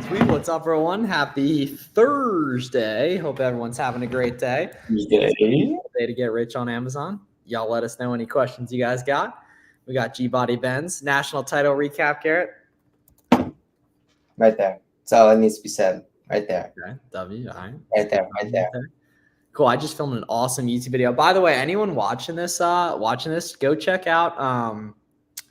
Sweet. What's up, everyone? Happy Thursday. Hope everyone's having a great day. Day to get rich on Amazon. Y'all let us know any questions you guys got. We got G-Body Benz. National title recap, Garrett. Right there. That's all that needs to be said. Right there. Okay. W. All right. Right there. Right there. Cool. I just filmed an awesome YouTube video. By the way, anyone watching this, go check out the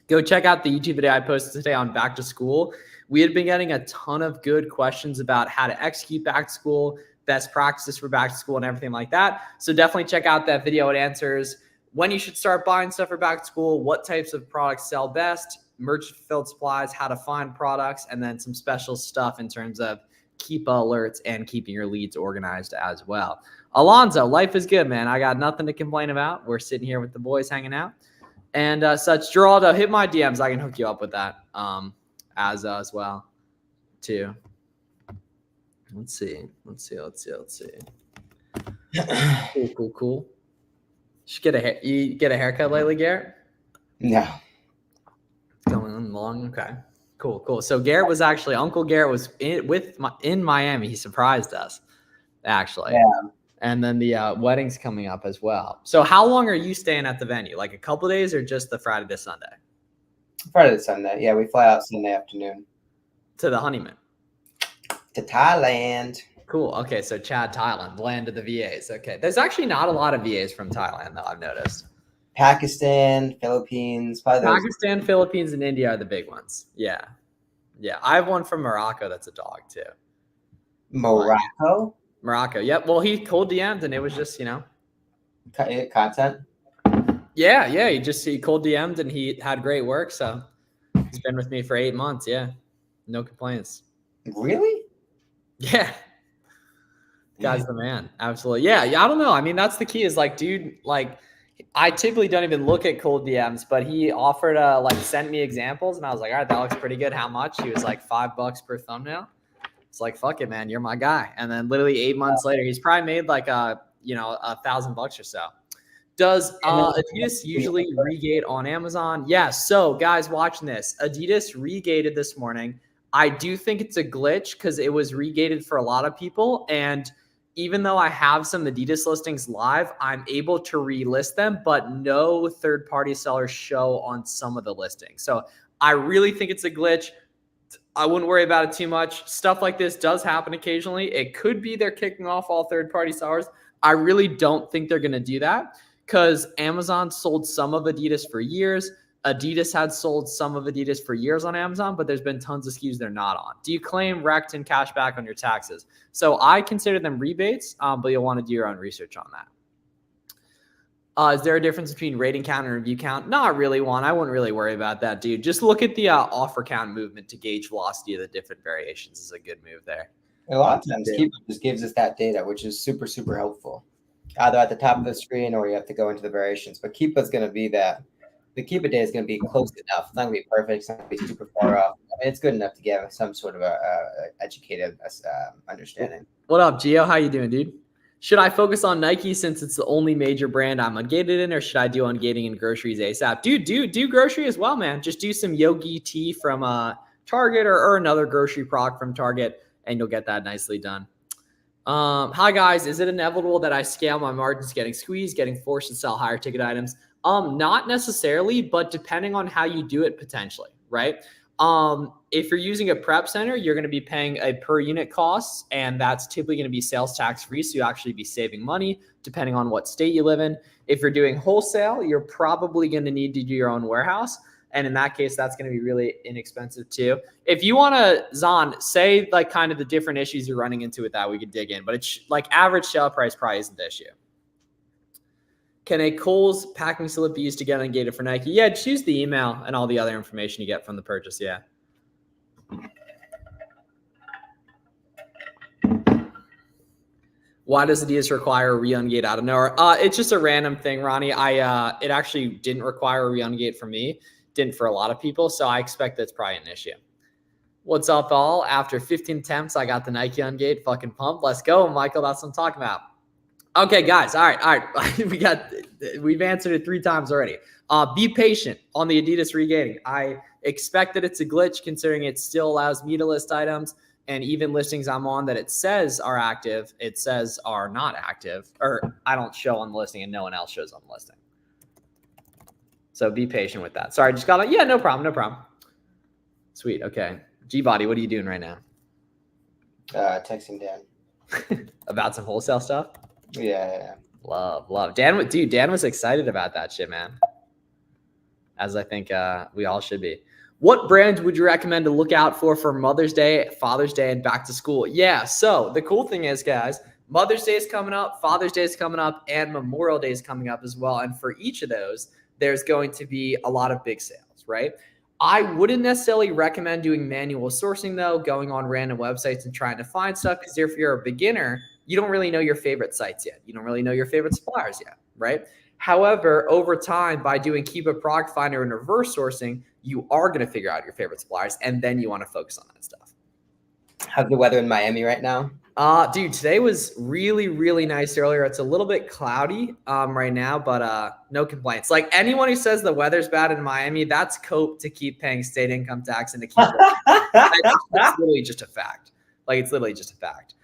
YouTube video I posted today on back to school. We had been getting a ton of good questions about how to execute back to school, best practices for back to school, and everything like that. So definitely check out that video. It answers when you should start buying stuff for back to school, what types of products sell best, merchant fulfilled supplies, how to find products, and then some special stuff in terms of keep alerts and keeping your leads organized as well. Alonzo, life is good, man. I got nothing to complain about. We're sitting here with the boys hanging out and such. Geraldo, hit my DMs. I can hook you up with that as well too. Let's see. Cool. You get a haircut lately, Garrett? No. Going on long. Okay. Cool. So Garrett was actually Uncle Garrett was in Miami. He surprised us, actually. Yeah. And then the wedding's coming up as well. So how long are you staying at the venue? Like a couple days or just the Friday to Sunday? Friday to Sunday. Yeah, we fly out Sunday afternoon. To the honeymoon. To Thailand. Cool. Okay, so Chad, Thailand, land of the VAs. Okay. There's actually not a lot of VAs from Thailand, though, I've noticed. Pakistan, Philippines. Pakistan, Philippines, and India are the big ones. Yeah. I have one from Morocco that's a dog, too. Morocco? Morocco. Yep. Well, he cold DM'd, and it was just, Content? Yeah. He cold DM'd, and he had great work, so he's been with me for 8 months. Yeah. No complaints. Really? Yeah. Guy's the man. Absolutely. Yeah. I don't know. I mean, that's the key is dude, I typically don't even look at cold DMs, but he offered to send me examples and I was like, all right, that looks pretty good. How much? He was like $5 per thumbnail. It's like, fuck it, man. You're my guy. And then literally 8 months later, he's probably made $1,000 or so. Does Adidas usually regate on Amazon? Yeah. So guys watching this, Adidas regated this morning. I do think it's a glitch because it was regated for a lot of people. And even though I have some Adidas listings live, I'm able to relist them, but no third-party sellers show on some of the listings. So I really think it's a glitch. I wouldn't worry about it too much. Stuff like this does happen occasionally. It could be they're kicking off all third-party sellers. I really don't think they're going to do that because Amazon sold some of Adidas for years. Adidas had sold some of Adidas for years on Amazon, but there's been tons of SKUs they're not on. Do you claim rect and cash back on your taxes? So I consider them rebates, but you'll want to do your own research on that. Is there a difference between rating count and review count? Not really one. I wouldn't really worry about that, dude. Just look at the offer count movement to gauge velocity of the different variations is a good move there. A lot of times, Keepa just gives us that data, which is super, super helpful. Either at the top of the screen or you have to go into the variations. But Keepa's going to be that. The Keepa data is going to be close enough. It's not going to be perfect. It's not going to be super far off. I mean, it's good enough to give some sort of educated understanding. What up, Gio? How you doing, dude? Should I focus on Nike since it's the only major brand I'm ungated in, or should I do ungating in groceries ASAP? Dude, do grocery as well, man. Just do some Yogi tea from Target or another grocery product from Target, and you'll get that nicely done. Hi, guys. Is it inevitable that I scale my margins getting squeezed, getting forced to sell higher ticket items? Not necessarily, but depending on how you do it, potentially, right? If you're using a prep center, you're going to be paying a per unit cost, and that's typically going to be sales tax free. So you actually be saving money depending on what state you live in. If you're doing wholesale, you're probably going to need to do your own warehouse. And in that case, that's going to be really inexpensive too. If you want to, Zahn, say kind of the different issues you're running into with that, we could dig in, but it's average sale price probably isn't the issue. Can a Kohl's packing slip be used to get ungated for Nike? Yeah, just use the email and all the other information you get from the purchase. Yeah. Why does Adidas require a re-ungate out of nowhere? It's just a random thing, Ronnie. It actually didn't require a re-ungate for me. Didn't for a lot of people. So I expect that's probably an issue. What's up, all? After 15 attempts, I got the Nike ungate. Fucking pumped. Let's go, Michael. That's what I'm talking about. Okay, guys. All right. We've answered it 3 times already. Be patient on the Adidas regating. I expect that it's a glitch considering it still allows me to list items And even listings I'm on that it says are active, it says are not active, or I don't show on the listing and no one else shows on the listing. So be patient with that. Sorry, just got on. Yeah, no problem. No problem. Sweet. Okay. G-Body, what are you doing right now? Texting Dan. About some wholesale stuff? Yeah. Love. Dan was excited about that shit, man. As I think we all should be. What brands would you recommend to look out for Mother's Day, Father's Day, and back to school? Yeah, so the cool thing is, guys, Mother's Day is coming up, Father's Day is coming up, and Memorial Day is coming up as well. And for each of those, there's going to be a lot of big sales, right? I wouldn't necessarily recommend doing manual sourcing, though, going on random websites and trying to find stuff, because if you're a beginner, you don't really know your favorite sites yet. You don't really know your favorite suppliers yet, right? However, over time, by doing Keep a Product Finder and reverse sourcing, you are going to figure out your favorite suppliers, and then you want to focus on that stuff. How's the weather in Miami right now? Dude, today was really, really nice earlier. It's a little bit cloudy right now, but no complaints. Like anyone who says the weather's bad in Miami, that's cope to keep paying state income tax and to keep that's literally just a fact. Like it's literally just a fact.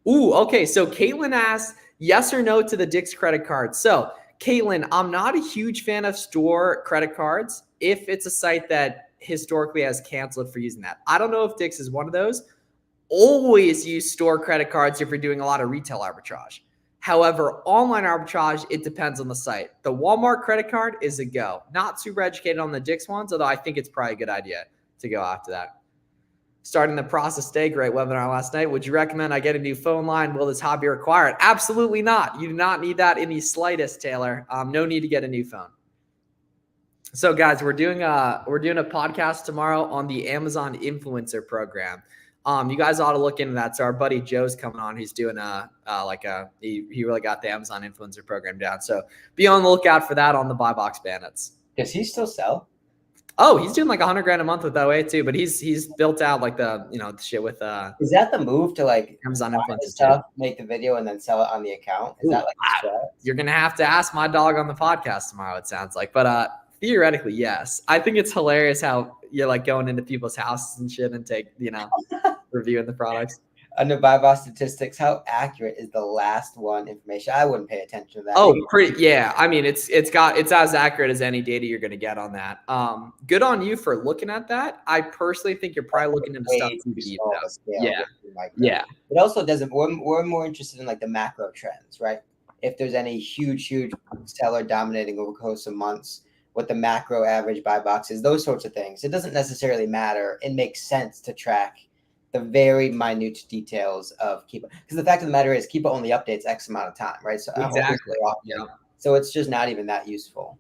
Ooh, okay. So Caitlin asked, yes or no to the Dick's credit card. So Caitlin, I'm not a huge fan of store credit cards if it's a site that historically has canceled for using that. I don't know if Dick's is one of those. Always use store credit cards if you're doing a lot of retail arbitrage. However, online arbitrage, it depends on the site. The Walmart credit card is a go. Not super educated on the Dick's ones, although I think it's probably a good idea to go after that. Starting the process today, great webinar last night. Would you recommend I get a new phone line? Will this hobby require it? Absolutely not. You do not need that in the slightest, Taylor. No need to get a new phone. So guys, we're doing a podcast tomorrow on the Amazon influencer program. You guys ought to look into that. So our buddy Joe's coming on. He's doing he really got the Amazon influencer program down. So be on the lookout for that on the Buy Box Bandits. Does he still sell? Oh, he's doing like $100,000 a month with OA too, but he's built out like the shit with Is that the move to like Amazon influencer stuff, make the video and then sell it on the account? Is that like you're gonna have to ask my dog on the podcast tomorrow, it sounds like. But theoretically, yes. I think it's hilarious how you're like going into people's houses and shit and reviewing the products. Under Buy Box statistics, how accurate is the last one information? I wouldn't pay attention to that. Oh, yeah. I mean, it's as accurate as any data you're going to get on that. Good on you for looking at that. I personally think you're probably looking into stuff too deep. Yeah. It also doesn't. We're more interested in like the macro trends, right? If there's any huge seller dominating over the course of months, what the macro average buy box is, those sorts of things. It doesn't necessarily matter. It makes sense to track the very minute details of Keepa, because the fact of the matter is Keepa only updates X amount of time, right? So exactly. Yeah. So it's just not even that useful.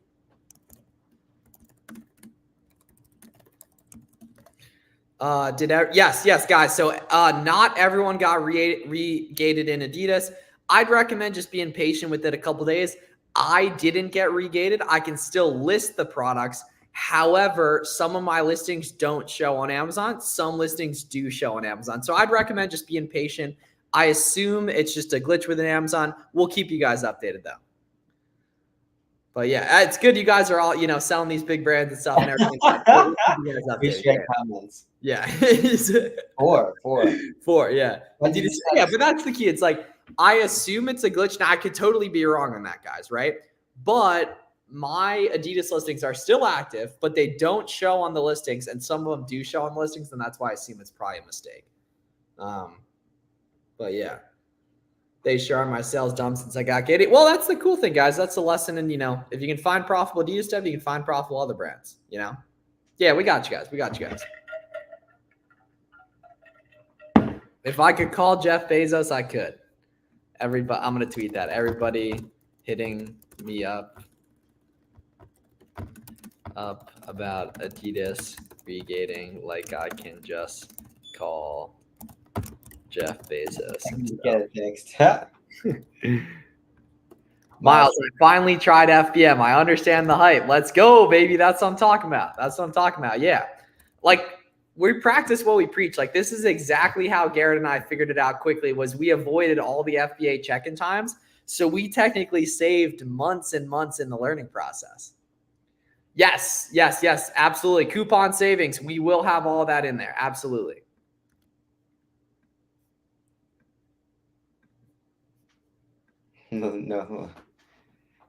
Yes, guys. So not everyone got regated in Adidas. I'd recommend just being patient with it a couple days. I didn't get regated. I can still list the products. However, some of my listings don't show on Amazon. Some listings do show on Amazon. So I'd recommend just being patient. I assume it's just a glitch within Amazon. We'll keep you guys updated though. But yeah, it's good you guys are all, selling these big brands and stuff and everything. Appreciate comments. Yeah. Four, yeah. But that's the key. It's like, I assume it's a glitch. Now, I could totally be wrong on that, guys, right? But my Adidas listings are still active, but they don't show on the listings, and some of them do show on the listings, and that's why I assume it's probably a mistake. But yeah, they sure are my sales dumb since I got gated. Well, that's the cool thing, guys. That's the lesson, and if you can find profitable Adidas stuff, you can find profitable other brands. Yeah, we got you guys. If I could call Jeff Bezos, I could. Everybody, I'm gonna tweet that. Everybody hitting me up about Adidas regating, like I can just call Jeff Bezos. Get it fixed. Miles, I finally tried FBM. I understand the hype. Let's go, baby. That's what I'm talking about. Yeah. Like, we practice what we preach. Like, this is exactly how Garrett and I figured it out quickly, was we avoided all the FBA check-in times. So we technically saved months and months in the learning process. Yes, absolutely. Coupon savings. We will have all that in there. Absolutely. No.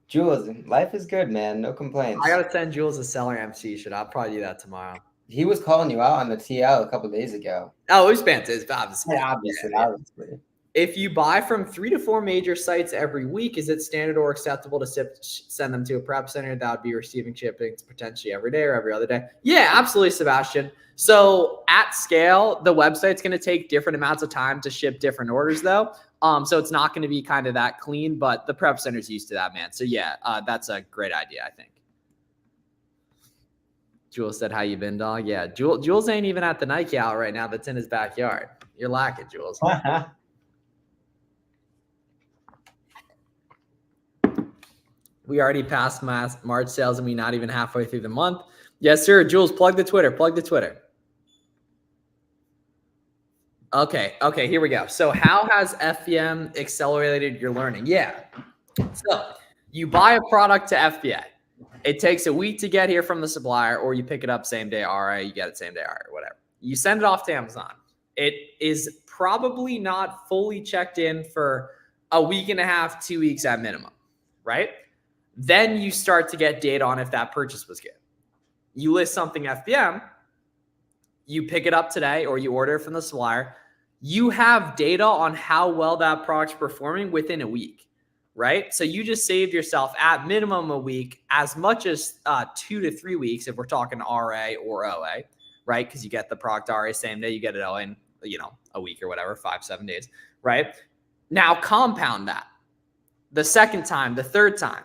Jules, life is good, man. No complaints. I gotta send Jules a seller MC shit. I'll probably do that tomorrow. He was calling you out on the TL a couple of days ago. Oh, it's fantastic. Obviously. Yeah, obviously. If you buy from 3 to 4 major sites every week, is it standard or acceptable to send them to a prep center that would be receiving shippings potentially every day or every other day? Yeah, absolutely, Sebastian. So at scale, the website's going to take different amounts of time to ship different orders, though. So it's not going to be kind of that clean, but the prep center's used to that, man. So yeah, that's a great idea, I think. Jules said, "How you been, dog?" Yeah, Jules ain't even at the Nike out right now. That's in his backyard. You're lacking, Jules. We already passed March sales and we're not even halfway through the month. Yes, sir. Jules, plug the Twitter. Okay, here we go. So how has FBM accelerated your learning? Yeah. So you buy a product to FBA. It takes a week to get here from the supplier, or you pick it up same day RA, you get it same day RA, whatever. You send it off to Amazon. It is probably not fully checked in for a week and a half, 2 weeks at minimum, right? Then you start to get data on if that purchase was good. You list something FBM, you pick it up today or you order it from the supplier, you have data on how well that product's performing within a week, right? So you just saved yourself at minimum a week, as much as 2 to 3 weeks if we're talking RA or OA, right? Because you get the product RA same day, you get it OA in, a week or whatever, 5-7 days, right? Now compound that. The second time, the third time,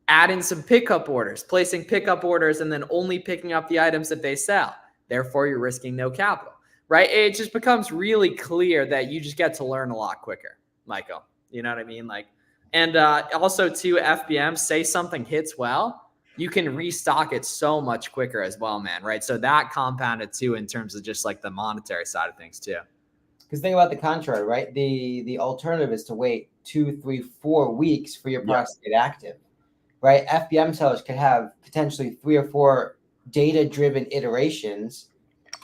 add in some pickup orders, placing pickup orders and then only picking up the items that they sell. Therefore, you're risking no capital, right? It just becomes really clear that you just get to learn a lot quicker, Michael. You know what I mean? And also too, FBM, say something hits well, you can restock it so much quicker as well, man, right? So that compounded too in terms of just like the monetary side of things too. Because think about the contrary, right? The alternative is to wait 2, 3, 4 weeks for your products to get active, right? FBM sellers could have potentially 3 or 4 data-driven iterations,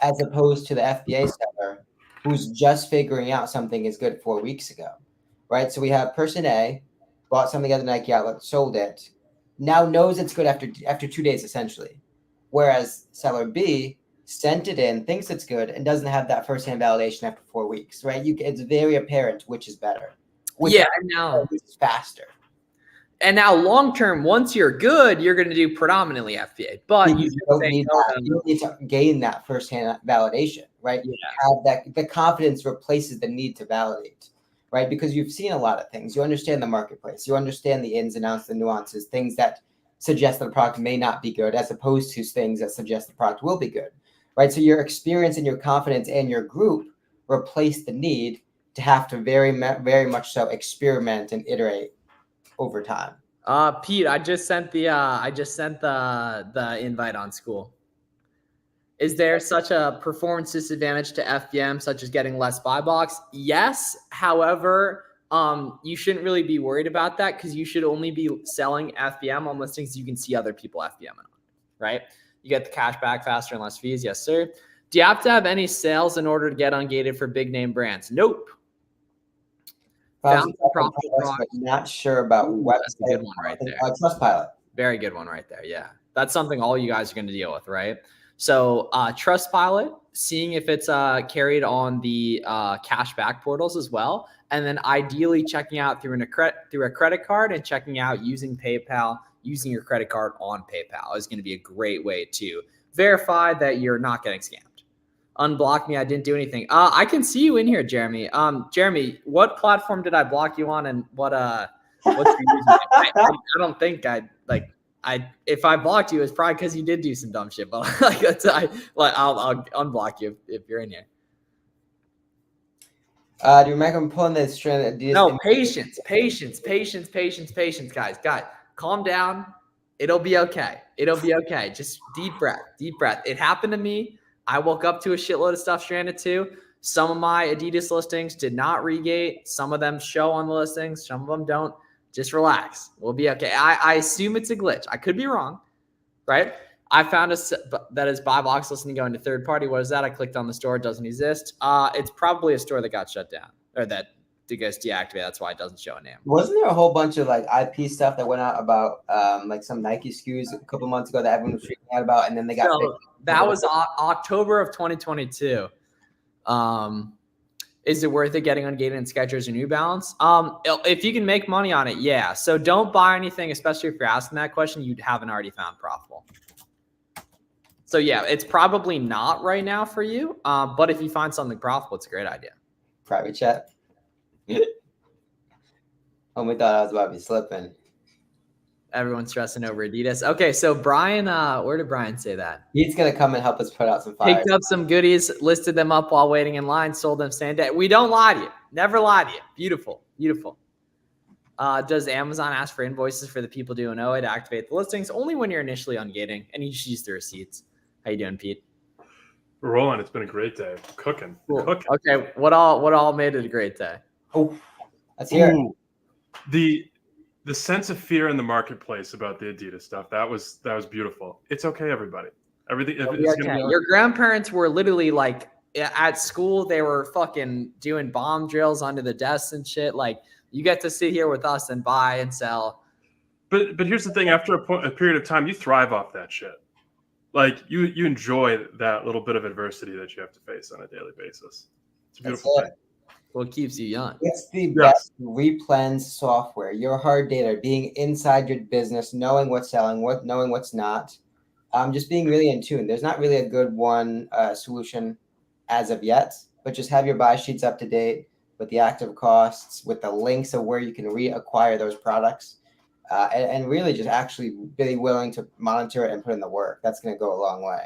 as opposed to the FBA seller who's just figuring out something is good 4 weeks ago, right? So we have person A bought something at the Nike outlet, sold it, now knows it's good after 2 days essentially, whereas seller B sent it in, thinks it's good, and doesn't have that first-hand validation after 4 weeks, right? It's very apparent which is better. Which is faster. And now long-term, once you're good, you're going to do predominantly FBA. But you don't need to gain that first-hand validation, right? Yeah. Have the confidence replaces the need to validate, right? Because you've seen a lot of things. You understand the marketplace. You understand the ins and outs, the nuances, things that suggest that the product may not be good, as opposed to things that suggest the product will be good. Right, so your experience and your confidence and your group replace the need to have to very much so experiment and iterate over time. Pete, I just sent the invite on school. Is there such a performance disadvantage to FBM, such as getting less buy box? Yes. However, you shouldn't really be worried about that, because you should only be selling FBM on listings you can see other people FBM on, right? You get the cash back faster and less fees. Yes, sir. Do you have to have any sales in order to get ungated for big name brands? Nope. But not sure about website. That's a good one right there. Trustpilot. Very good one right there. Yeah. That's something all you guys are going to deal with, right? So Trustpilot, seeing if it's carried on the cashback portals as well. And then ideally checking out through a credit card and checking out using PayPal. Using your credit card on PayPal is going to be a great way to verify that you're not getting scammed. Unblock me. I didn't do anything. I can see you in here, Jeremy. Jeremy, what platform did I block you on, and what's your username? I don't think if I blocked you, it's probably because you did do some dumb shit. But I'll unblock you if you're in here. Do you remember I'm pulling this strand? No, patience, guys. Calm down. It'll be okay. Just deep breath. It happened to me. I woke up to a shitload of stuff stranded too. Some of my Adidas listings did not regate. Some of them show on the listings. Some of them don't. Just relax. We'll be okay. I assume it's a glitch. I could be wrong, right? I found that is buy box listing going to third party. What is that? I clicked on the store. It doesn't exist. It's probably a store that got shut down or that gets deactivated. That's why it doesn't show a name. Wasn't there a whole bunch of like IP stuff that went out about like some Nike SKUs a couple months ago that everyone was freaking out about, and then they got So that was October of 2022. Is it worth it getting ungated in Skechers or New Balance? If you can make money on it, yeah. So don't buy anything, especially if you're asking that question, you haven't already found profitable. So yeah, it's probably not right now for you. But if you find something profitable, it's a great idea. Private chat. Homie thought I was about to be slipping. Everyone's stressing over Adidas. Okay, so Brian, where did Brian say that? He's gonna come and help us put out some fires. Picked up some goodies, listed them up while waiting in line, sold them same day. We don't lie to you. Never lie to you. Beautiful, beautiful. Does Amazon ask for invoices for the people doing OA to activate the listings? Only when you're initially ungating, and you just use the receipts. How you doing, Pete? We're rolling. It's been a great day. Cooking. Cool. Cooking. Okay, what all made it a great day? Oh, let's hear it. The sense of fear in the marketplace about the Adidas stuff, that was beautiful. It's okay, everybody. Everything. Your grandparents were literally like at school. They were fucking doing bomb drills under the desks and shit. Like, you get to sit here with us and buy and sell. But here's the thing: after a period of time, you thrive off that shit. Like you enjoy that little bit of adversity that you have to face on a daily basis. It's a beautiful thing. What keeps you young? It's the best replens software. Your hard data, being inside your business, knowing what's selling, knowing what's not, just being really in tune. There's not really a good one solution as of yet, but just have your buy sheets up to date with the active costs, with the links of where you can reacquire those products, and really just actually be willing to monitor it and put in the work. That's going to go a long way.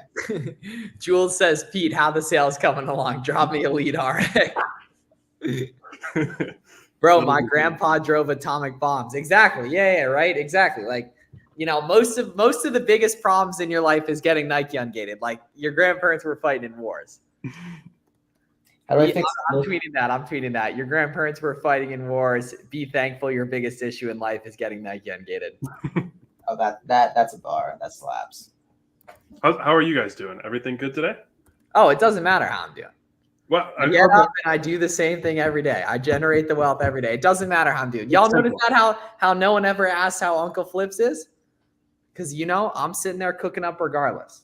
Jules says, Pete, how the sales coming along? Drop me a lead, RA. Bro, my grandpa drove atomic bombs. Exactly. Yeah, right. Exactly. Like, most of the biggest problems in your life is getting Nike ungated. Like, your grandparents were fighting in wars. How do I fix I'm tweeting that. Your grandparents were fighting in wars. Be thankful your biggest issue in life is getting Nike ungated. Oh, that's a bar. That slaps. How are you guys doing? Everything good today? Oh, it doesn't matter how I'm doing. Well, I get up and I do the same thing every day. I generate the wealth every day. It doesn't matter how I'm doing. Y'all notice that how no one ever asks how Uncle Flips is? Because I'm sitting there cooking up regardless.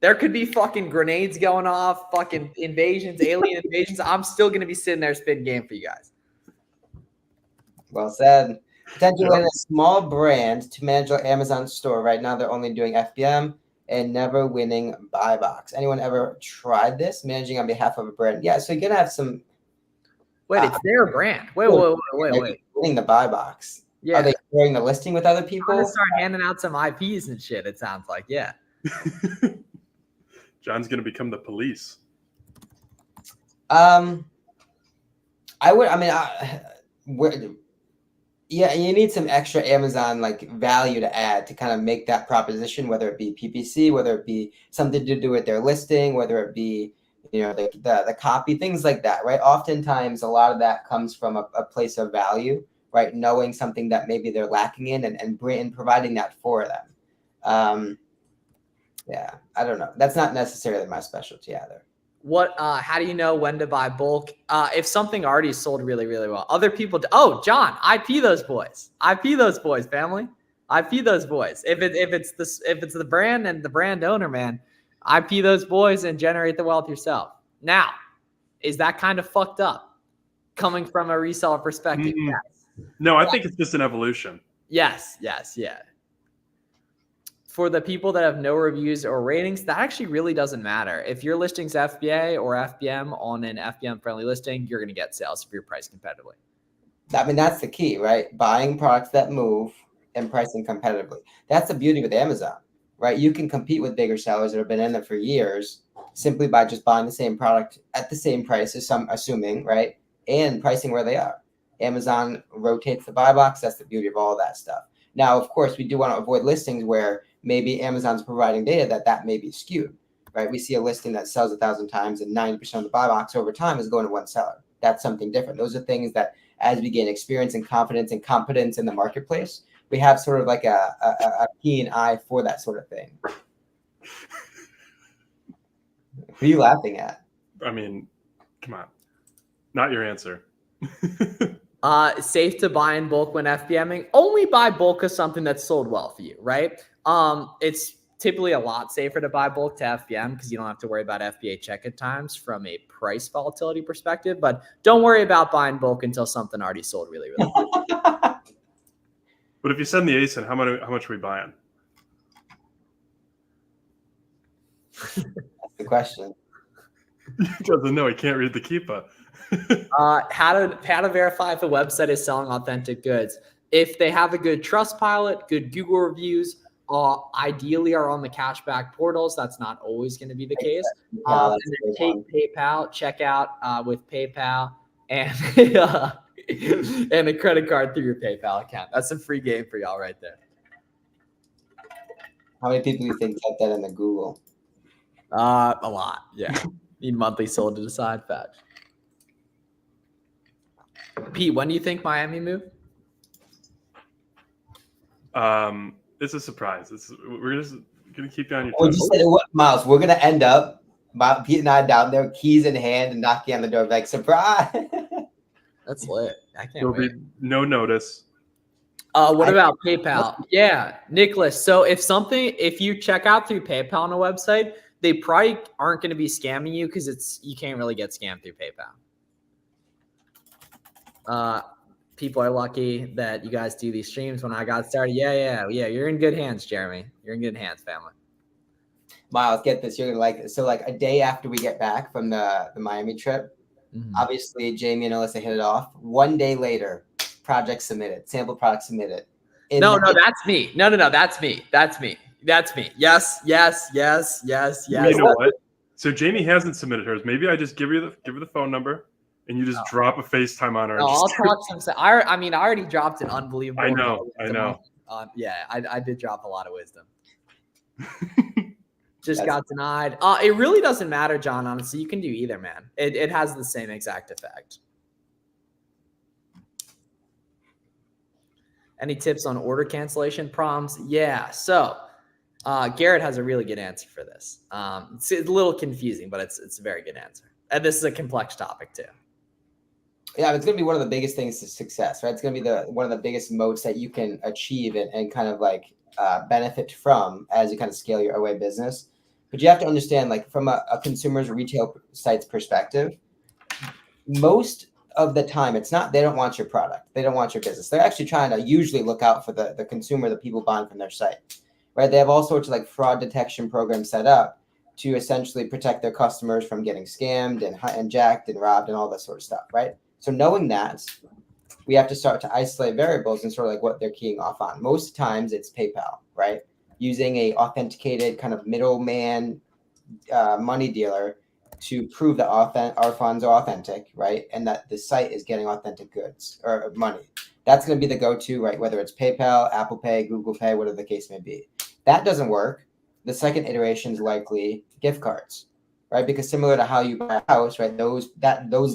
There could be fucking grenades going off, fucking invasions, alien invasions. I'm still gonna be sitting there spitting game for you guys. Well said. Potentially in a small brand to manage our Amazon store. Right now, they're only doing FBM and never winning buy box. Anyone ever tried this, managing on behalf of a brand? Yeah, so you're gonna have some. Wait, it's their brand. Wait. Winning the buy box. Yeah. Are they sharing the listing with other people? I'm gonna start handing out some IPs and shit. It sounds like, yeah. John's gonna become the police. Yeah, you need some extra Amazon like value to add to kind of make that proposition, whether it be PPC, whether it be something to do with their listing, whether it be the copy, things like that, right? Oftentimes, a lot of that comes from a place of value, right? Knowing something that maybe they're lacking in and providing that for them. Yeah, I don't know. That's not necessarily my specialty either. How do you know when to buy bulk? If something already sold really, really well, other people. Oh, John, IP those boys. IP those boys, family. IP those boys. If it's the brand and the brand owner, man, IP those boys and generate the wealth yourself. Now, is that kind of fucked up coming from a reseller perspective? Mm-hmm. Yes. No, I think it's just an evolution. Yes, yeah. For the people that have no reviews or ratings, that actually really doesn't matter. If your listing's FBA or FBM on an FBM-friendly listing, you're going to get sales if you're priced competitively. I mean, that's the key, right? Buying products that move and pricing competitively. That's the beauty with Amazon, right? You can compete with bigger sellers that have been in there for years simply by just buying the same product at the same price as some assuming, right? And pricing where they are. Amazon rotates the buy box. That's the beauty of all of that stuff. Now, of course, we do want to avoid listings where maybe Amazon's providing data that may be skewed, right? We see a listing that sells 1,000 times and 90% of the buy box over time is going to one seller. That's something different. Those are things that as we gain experience and confidence and competence in the marketplace, we have sort of like a keen eye for that sort of thing. What are you laughing at? I mean, come on. Not your answer. Safe to buy in bulk when FBMing. Only buy bulk of something that's sold well for you, right? It's typically a lot safer to buy bulk to FBM because you don't have to worry about FBA check-in times from a price volatility perspective. But don't worry about buying bulk until something already sold really, really well. But if you send the ASIN, how much are we buying? That's the question. He doesn't know. He can't read the Keepa. How to verify if a website is selling authentic goods. If they have a good Trustpilot, good Google reviews, ideally are on the cashback portals. That's not always going to be the case. And then take PayPal, check out with PayPal and and a credit card through your PayPal account. That's a free game for y'all right there. How many people do you think type that in the Google? A lot. Yeah. Need monthly sold to decide facts. Pete, when do you think Miami move? It's a surprise. We're just gonna keep you on your Well, toes. just say what, Miles? We're gonna end up, Pete and I down there, keys in hand, and knocking on the door, like surprise. That's lit. I can't There'll wait. be no notice. What about PayPal? Yeah, Nicholas. So if you check out through PayPal on a website, they probably aren't going to be scamming you because you can't really get scammed through PayPal. People are lucky that you guys do these streams when I got started. Yeah. You're in good hands, Jeremy. You're in good hands, family. Miles, get this. You're gonna like this. So like a day after we get back from the Miami trip, obviously Jamie and Alyssa hit it off. 1 day later, project submitted, sample product submitted. No, that's me. No, that's me. That's me. Yes. You know what? So Jamie hasn't submitted hers. Maybe I just give her the phone number. And you just drop a FaceTime on her. No, I'll talk some. I already dropped an unbelievable. I know. I did drop a lot of wisdom. Just got denied. It really doesn't matter, John. Honestly, you can do either, man. It has the same exact effect. Any tips on order cancellation prompts? Yeah. So Garrett has a really good answer for this. It's a little confusing, but it's a very good answer. And this is a complex topic too. Yeah, it's going to be one of the biggest things to success, right? It's going to be one of the biggest moats that you can achieve and kind of like benefit from as you kind of scale your OA business. But you have to understand, like from a consumer's retail site's perspective, most of the time, it's not, they don't want your product. They don't want your business. They're actually trying to usually look out for the consumer, the people buying from their site, right? They have all sorts of like fraud detection programs set up to essentially protect their customers from getting scammed and jacked and robbed and all that sort of stuff, right? So knowing that, we have to start to isolate variables and sort of like what they're keying off on. Most times it's PayPal, right? Using a authenticated kind of middleman money dealer to prove that our funds are authentic, right? And that the site is getting authentic goods or money. That's going to be the go-to, right? Whether it's PayPal, Apple Pay, Google Pay, whatever the case may be. That doesn't work. The second iteration is likely gift cards, right? Because similar to how you buy a house, right? Those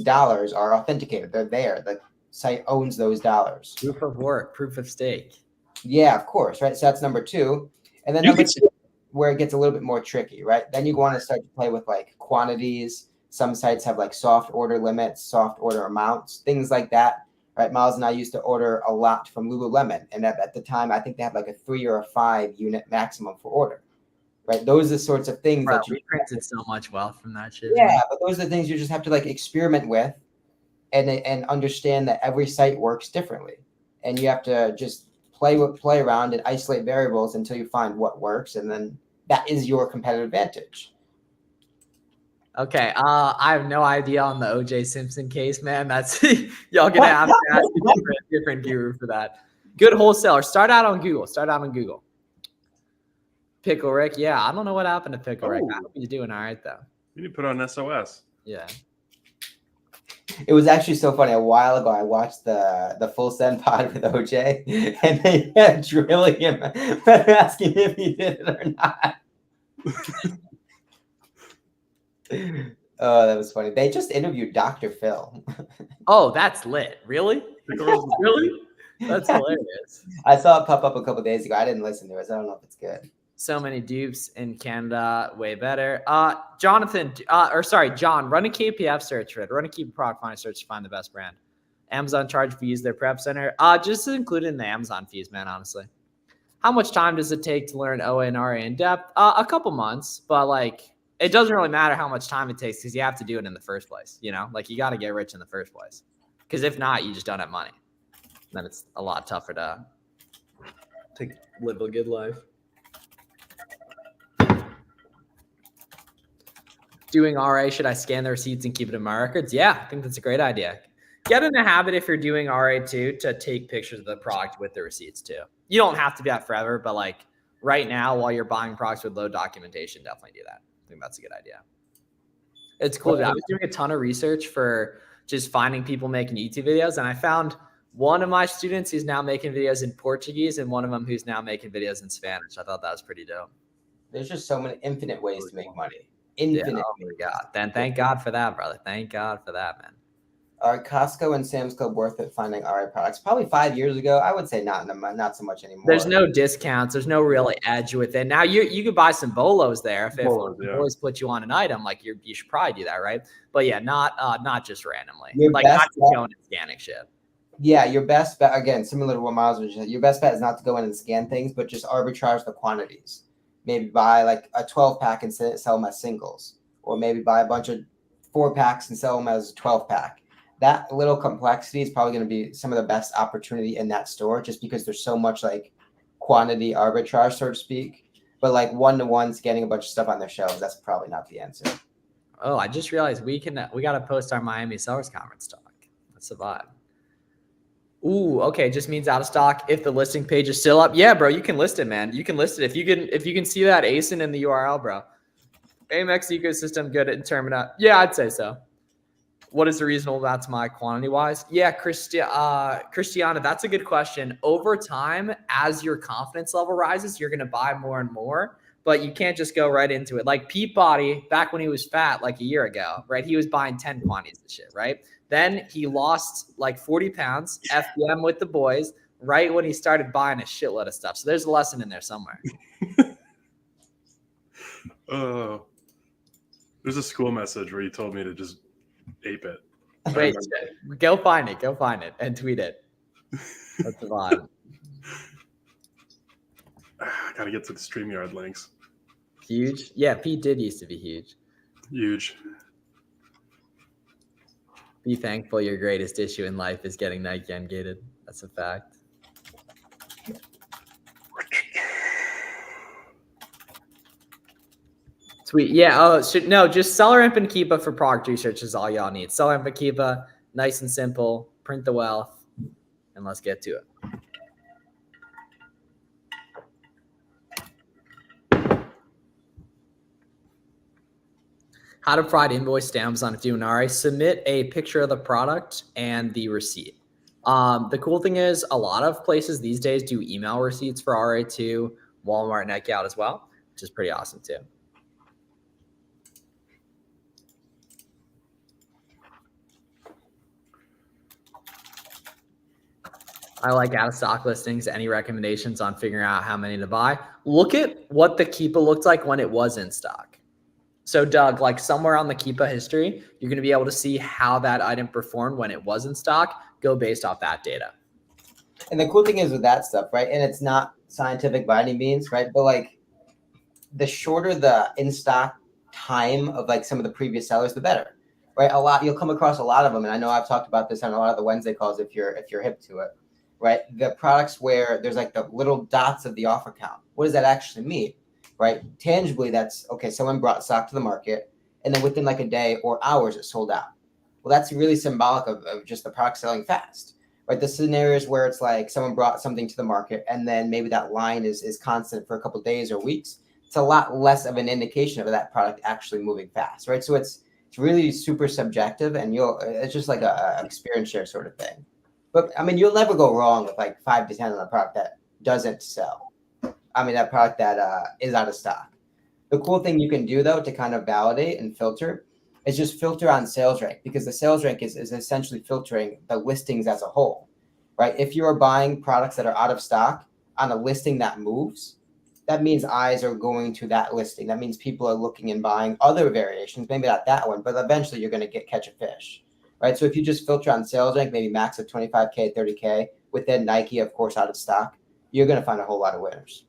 dollars are authenticated. They're there. The site owns those dollars. Proof of work, proof of stake. Yeah, of course, right? So that's number two. And then number two, where it gets a little bit more tricky, right? Then you want to start to play with like quantities. Some sites have like soft order limits, soft order amounts, things like that, right? Miles and I used to order a lot from Lululemon. And at the time, I think they had like a 3 or a 5 unit maximum for order. Right, those are the sorts of things that we printed so much wealth from that shit. Yeah, but those are the things you just have to like experiment with, and understand that every site works differently, and you have to just play around and isolate variables until you find what works, and then that is your competitive advantage. Okay, I have no idea on the O.J. Simpson case, man. That's y'all gonna have to ask a different guru for that. Good wholesaler. Start out on Google. Pickle Rick, yeah, I don't know what happened to Pickle Rick. I hope he's doing all right though. You need to put on SOS. Yeah. It was actually so funny. A while ago, I watched the Full Send pod with OJ, and they kept drilling him, asking if he did it or not. Oh, that was funny. They just interviewed Dr. Phil. Oh, that's lit. Really? Really? That's hilarious. I saw it pop up a couple days ago. I didn't listen to it, so I don't know if it's good. So many dupes in Canada, way better. John, run a KPF search for it. Run a key product finder search to find the best brand. Amazon charge fees, their prep center. Just include it in the Amazon fees, man, honestly. How much time does it take to learn OA and RA in depth? A couple months, but like it doesn't really matter how much time it takes because you have to do it in the first place. You know, like you got to get rich in the first place. Because if not, you just don't have money. Then it's a lot tougher to live a good life. Doing RA, should I scan the receipts and keep it in my records? Yeah, I think that's a great idea. Get in the habit if you're doing RA too to take pictures of the product with the receipts too. You don't have to do that forever, but like right now while you're buying products with low documentation, definitely do that. I think that's a good idea. It's cool. I was doing a ton of research for just finding people making YouTube videos, and I found one of my students who's now making videos in Portuguese and one of them who's now making videos in Spanish. I thought that was pretty dope. There's just so many infinite ways to make money. Infinite. Yeah, oh my God. Then thank God for that, brother. Thank God for that, man. Are Costco and Sam's Club worth it finding RA products? Probably 5 years ago. I would say not so much anymore. There's no discounts. There's no really edge with it. Now you could buy some bolos there if bolos put you on an item. Like you should probably do that, right? But yeah, not just randomly. Like not just going and scanning shit. Yeah, your best bet, again, similar to what Miles was saying, your best bet is not to go in and scan things, but just arbitrage the quantities. Maybe buy like a 12-pack and sell them as singles, or maybe buy a bunch of 4-packs and sell them as a 12-pack. That little complexity is probably going to be some of the best opportunity in that store, just because there's so much like quantity arbitrage, so to speak. But like one-to-one scanning a bunch of stuff on their shelves, that's probably not the answer. Oh, I just realized we got to post our Miami Sellers Conference talk. That's the vibe. Ooh, okay. Just means out of stock if the listing page is still up. Yeah, bro, you can list it, man. You can list it if you can see that ASIN in the URL, bro. Amex ecosystem good at determining. Yeah, I'd say so. What is the reasonable amount to my quantity wise? Yeah, Christiana, that's a good question. Over time, as your confidence level rises, you're going to buy more and more, but you can't just go right into it. Like Peabody, back when he was fat, like a year ago, right? He was buying 10 quantities of shit, right? Then he lost like 40 pounds, FBM with the boys, right when he started buying a shitload of stuff. So there's a lesson in there somewhere. There's a school message where you told me to just ape it. Wait, go find it and tweet it. That's the vibe. I gotta get to the StreamYard links. Huge? Yeah, Pete did used to be huge. Huge. Be thankful your greatest issue in life is getting Nike ungated. That's a fact. Sweet. Yeah. Oh, no, just Seller Imp and Keepa for product research is all y'all need. Seller Imp and Keepa, nice and simple. Print the wealth, and let's get to it. How to provide invoice to Amazon if doing RA. Submit a picture of the product and the receipt. The cool thing is a lot of places these days do email receipts for RA too. Walmart, Nike out as well, which is pretty awesome too. I like out of stock listings. Any recommendations on figuring out how many to buy? Look at what the Keepa looked like when it was in stock. So Doug, like somewhere on the Keepa history, you're going to be able to see how that item performed when it was in stock. Go based off that data. And the cool thing is with that stuff, right? And it's not scientific by any means, right? But like the shorter the in-stock time of like some of the previous sellers, the better, right? You'll come across a lot of them. And I know I've talked about this on a lot of the Wednesday calls if you're hip to it, right? The products where there's like the little dots of the offer count. What does that actually mean? Right? Tangibly, that's okay. Someone brought stock to the market and then within like a day or hours, it sold out. Well, that's really symbolic of just the product selling fast, right? The scenarios where it's like someone brought something to the market and then maybe that line is constant for a couple of days or weeks. It's a lot less of an indication of that product actually moving fast, right? So it's really super subjective and it's just like a experience share sort of thing. But I mean, you'll never go wrong with like 5 to 10 on a product that doesn't sell. I mean, that product that is out of stock. The cool thing you can do, though, to kind of validate and filter is just filter on sales rank, because the sales rank is essentially filtering the listings as a whole, right? If you are buying products that are out of stock on a listing that moves, that means eyes are going to that listing. That means people are looking and buying other variations, maybe not that one, but eventually you're going to catch a fish, right? So if you just filter on sales rank, maybe max of 25K, 30K, within Nike, of course, out of stock, you're going to find a whole lot of winners.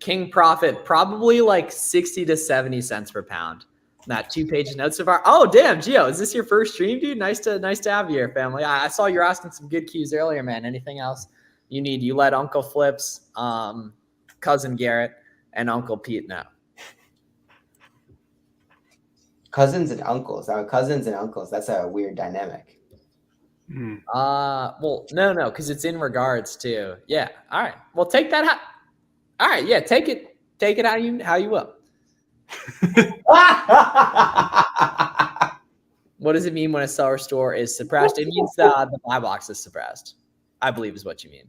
King profit, probably like 60 to 70 cents per pound. That 2-page notes so far. Oh, damn, Gio, is this your first stream, dude? Nice to have you here, family. I saw you're asking some good cues earlier, man. Anything else you need? You let Uncle Flips, cousin Garrett, and Uncle Pete know. Cousins and uncles. Now, cousins and uncles, that's a weird dynamic. Well, no, because it's in regards to, yeah. All right. Well, take that. All right, yeah, take it how you will. What does it mean when a seller store is suppressed? It means the buy box is suppressed, I believe is what you mean.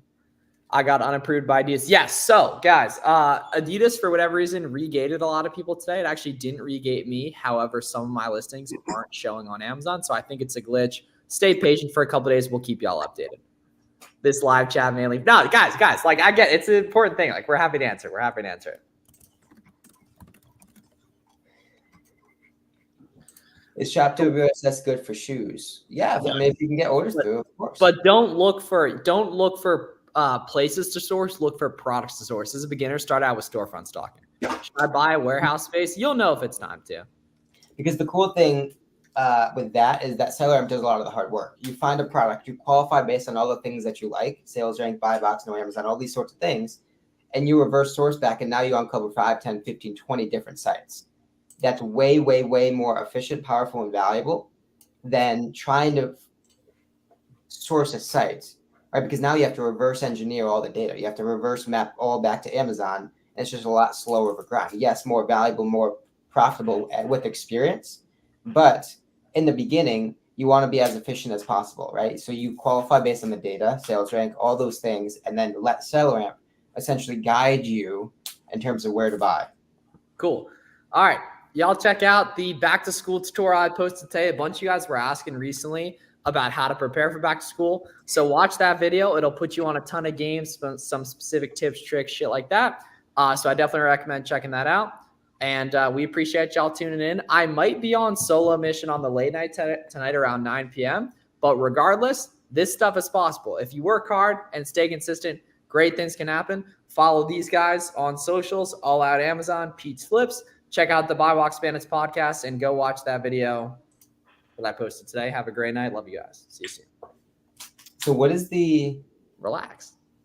I got unapproved by Adidas. Yes. So, guys, Adidas, for whatever reason, regated a lot of people today. It actually didn't regate me. However, some of my listings aren't showing on Amazon. So I think it's a glitch. Stay patient for a couple of days. We'll keep y'all updated. This live chat may leave. No, guys, like I get it's an important thing. Like we're happy to answer. We're happy to answer it. Is shop to reverse that's good for shoes? Yeah, maybe you can get orders through, of course. But don't look for places to source. Look for products to source. As a beginner, start out with storefront stocking. Should I buy a warehouse space? You'll know if it's time to. Because the cool thing with that is that seller does a lot of the hard work. You find a product, you qualify based on all the things that you like, sales rank, buy box, no Amazon, all these sorts of things, and you reverse source back, and now you uncover 5, 10, 15, 20 different sites. That's way, way, way more efficient, powerful, and valuable than trying to source a site, right? Because now you have to reverse engineer all the data. You have to reverse map all back to Amazon, and it's just a lot slower of a grind. Yes, more valuable, more profitable with experience, but in the beginning, you want to be as efficient as possible, right? So you qualify based on the data, sales rank, all those things, and then let SellerAmp essentially guide you in terms of where to buy. Cool. All right. Y'all check out the back to school tutorial I posted today. A bunch of you guys were asking recently about how to prepare for back to school. So watch that video. It'll put you on a ton of games, some specific tips, tricks, shit like that. So I definitely recommend checking that out. And we appreciate y'all tuning in. I might be on solo mission on the late night tonight around 9 p.m. But regardless, this stuff is possible. If you work hard and stay consistent, great things can happen. Follow these guys on socials, All Out Amazon, Pete's Flips. Check out the Buy Box Bandits podcast and go watch that video that I posted today. Have a great night. Love you guys. See you soon. So what is the... Relax.